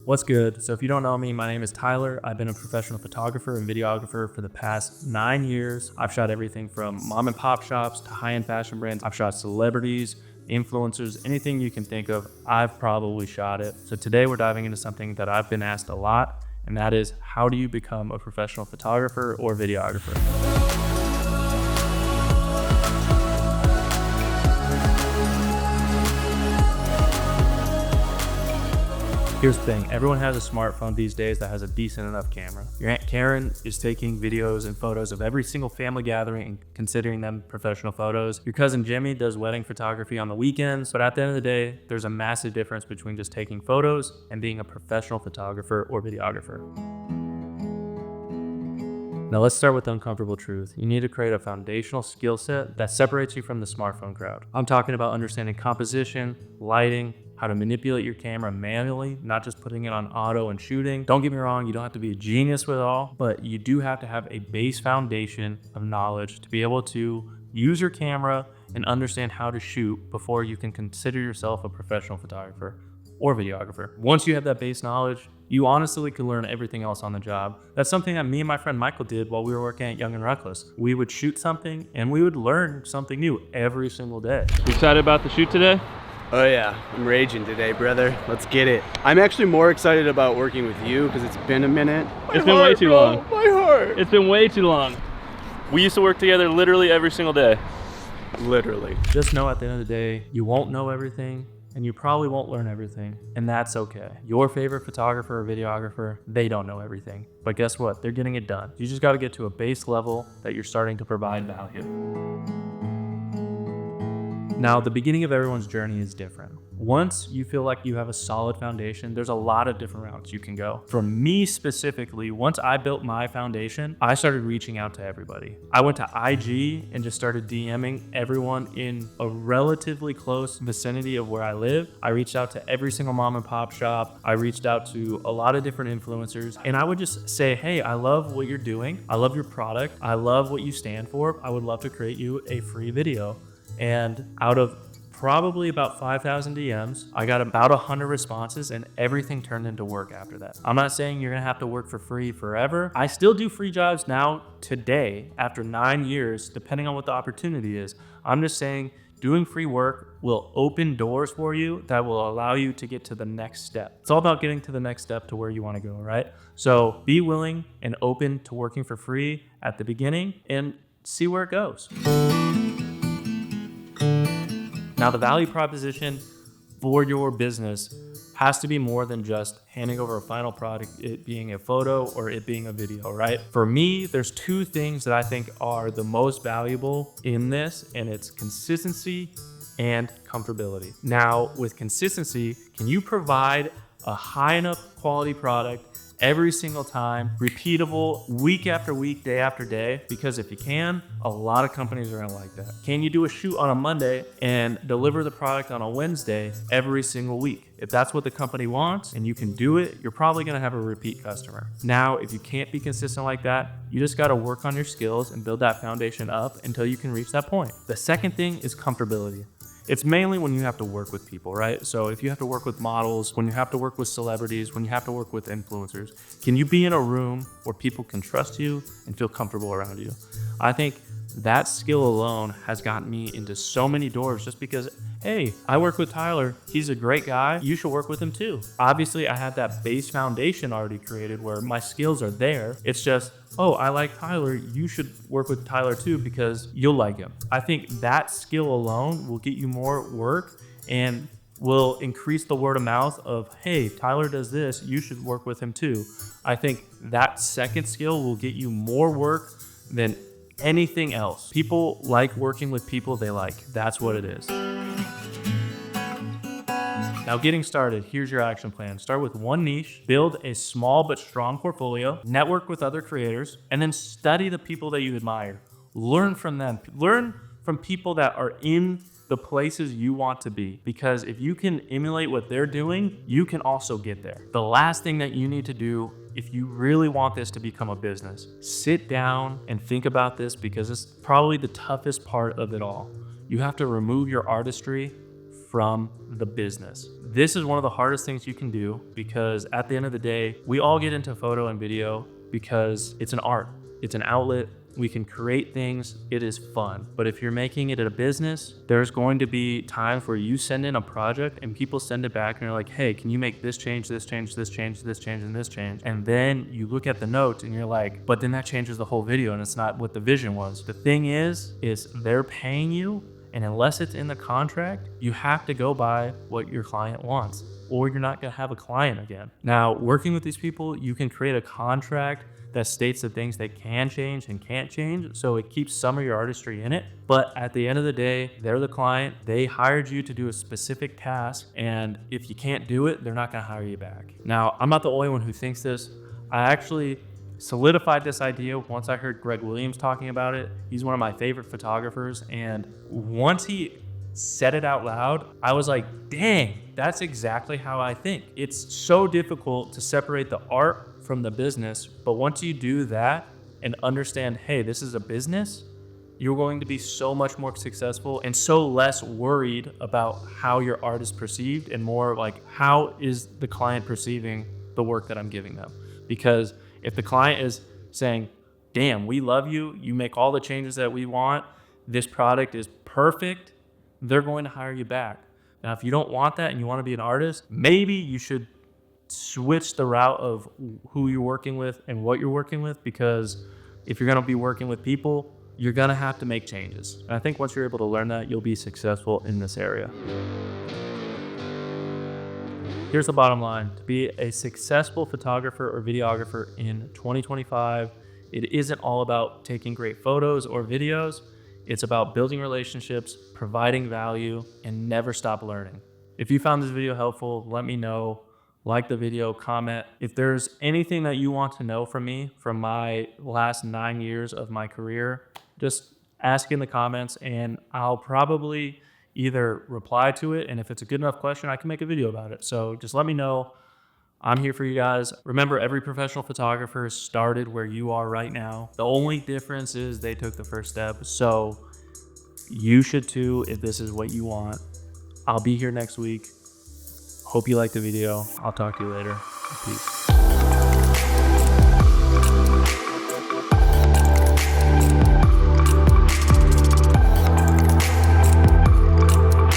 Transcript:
What's good? So if you don't know me, my name is Tyler. I've been a professional photographer and videographer for the past 9 years. I've shot everything from mom and pop shops to high-end fashion brands. I've shot celebrities, influencers, anything you can think of, I've probably shot it. So today we're diving into something that I've been asked a lot, and that is, how do you become a professional photographer or videographer? Here's the thing, everyone has a smartphone these days that has a decent enough camera. Your Aunt Karen is taking videos and photos of every single family gathering and considering them professional photos. Your cousin Jimmy does wedding photography on the weekends, but at the end of the day, there's a massive difference between just taking photos and being a professional photographer or videographer. Now let's start with the uncomfortable truth. You need to create a foundational skill set that separates you from the smartphone crowd. I'm talking about understanding composition, lighting, how to manipulate your camera manually, not just putting it on auto and shooting. Don't get me wrong, you don't have to be a genius with it all, but you do have to have a base foundation of knowledge to be able to use your camera and understand how to shoot before you can consider yourself a professional photographer or videographer. Once you have that base knowledge, you honestly can learn everything else on the job. That's something that me and my friend Michael did while we were working at Young and Reckless. We would shoot something and we would learn something new every single day. You excited about the shoot today? Oh yeah, I'm raging today, brother. Let's get it. I'm actually more excited about working with you because it's been a minute. It's been way too long. My heart. It's been way too long. We used to work together literally every single day. Literally. Just know at the end of the day, you won't know everything and you probably won't learn everything, and that's okay. Your favorite photographer or videographer, they don't know everything, but guess what? They're getting it done. You just got to get to a base level that you're starting to provide value. Now, the beginning of everyone's journey is different. Once you feel like you have a solid foundation, there's a lot of different routes you can go. For me specifically, once I built my foundation, I started reaching out to everybody. I went to IG and just started DMing everyone in a relatively close vicinity of where I live. I reached out to every single mom and pop shop. I reached out to a lot of different influencers, and I would just say, hey, I love what you're doing. I love your product. I love what you stand for. I would love to create you a free video. And out of probably about 5,000 DMs, I got about 100 responses, and everything turned into work after that. I'm not saying you're gonna have to work for free forever. I still do free jobs now today after 9 years, depending on what the opportunity is. I'm just saying doing free work will open doors for you that will allow you to get to the next step. It's all about getting to the next step to where you wanna go, right? So be willing and open to working for free at the beginning and see where it goes. Now, the value proposition for your business has to be more than just handing over a final product, it being a photo or it being a video, right? For me, there's two things that I think are the most valuable in this, and it's consistency and comfortability. Now, with consistency, can you provide a high enough quality product every single time, repeatable, week after week, day after day? Because if you can, a lot of companies are gonna like that. Can you do a shoot on a Monday and deliver the product on a Wednesday every single week? If that's what the company wants and you can do it, you're probably gonna have a repeat customer. Now, if you can't be consistent like that, you just gotta work on your skills and build that foundation up until you can reach that point. The second thing is comfortability. It's mainly when you have to work with people, right? So if you have to work with models, when you have to work with celebrities, when you have to work with influencers, can you be in a room where people can trust you and feel comfortable around you? I think that skill alone has gotten me into so many doors just because, hey, I work with Tyler. He's a great guy. You should work with him too. Obviously, I had that base foundation already created where my skills are there. It's just, oh, I like Tyler. You should work with Tyler too because you'll like him. I think that skill alone will get you more work and will increase the word of mouth of, hey, Tyler does this. You should work with him too. I think that second skill will get you more work than anything else. People like working with people they like. That's what it is. Now, getting started, here's your action plan. Start with one niche, build a small but strong portfolio, network with other creators, and then study the people that you admire. Learn from them. Learn from people that are in the places you want to be, because if you can emulate what they're doing, you can also get there. The last thing that you need to do, if you really want this to become a business, sit down and think about this, because it's probably the toughest part of it all. You have to remove your artistry from the business. this is one of the hardest things you can do, because at the end of the day, we all get into photo and video because it's an art, it's an outlet. We can create things, it is fun. But if you're making it a business, there's going to be times where you send in a project and people send it back and you're like, hey, can you make this change, this change, this change, this change, and this change? And then you look at the notes and you're like, but then that changes the whole video and it's not what the vision was. The thing is they're paying you, and unless it's in the contract, you have to go by what your client wants, or you're not gonna have a client again. Now, working with these people, you can create a contract that states the things they can change and can't change, so it keeps some of your artistry in it. But at the end of the day, they're the client. They hired you to do a specific task, and if you can't do it, they're not gonna hire you back. Now, I'm not the only one who thinks this. I actually solidified this idea once I heard Greg Williams talking about it. He's one of my favorite photographers, and once he said it out loud, I was like, dang, that's exactly how I think. It's so difficult to separate the art from the business, but once you do that and understand, hey, this is a business, you're going to be so much more successful and so less worried about how your art is perceived, and more like, how is the client perceiving the work that I'm giving them? Because if the client is saying, damn, we love you, you make all the changes that we want, this product is perfect, they're going to hire you back. Now, if you don't want that and you want to be an artist, maybe you should switch the route of who you're working with and what you're working with, because if you're going to be working with people, you're going to have to make changes. And I think once you're able to learn that, you'll be successful in this area. Here's the bottom line. To be a successful photographer or videographer in 2025, it isn't all about taking great photos or videos. It's about building relationships, providing value, and never stop learning. If you found this video helpful, let me know. Like the video, comment. If there's anything that you want to know from me from my last 9 years of my career, just ask in the comments and I'll probably either reply to it, and if it's a good enough question, I can make a video about it. So just let me know. I'm here for you guys. Remember, every professional photographer started where you are right now. The only difference is they took the first step. So you should too, if this is what you want. I'll be here next week. Hope you liked the video. I'll talk to you later. Peace.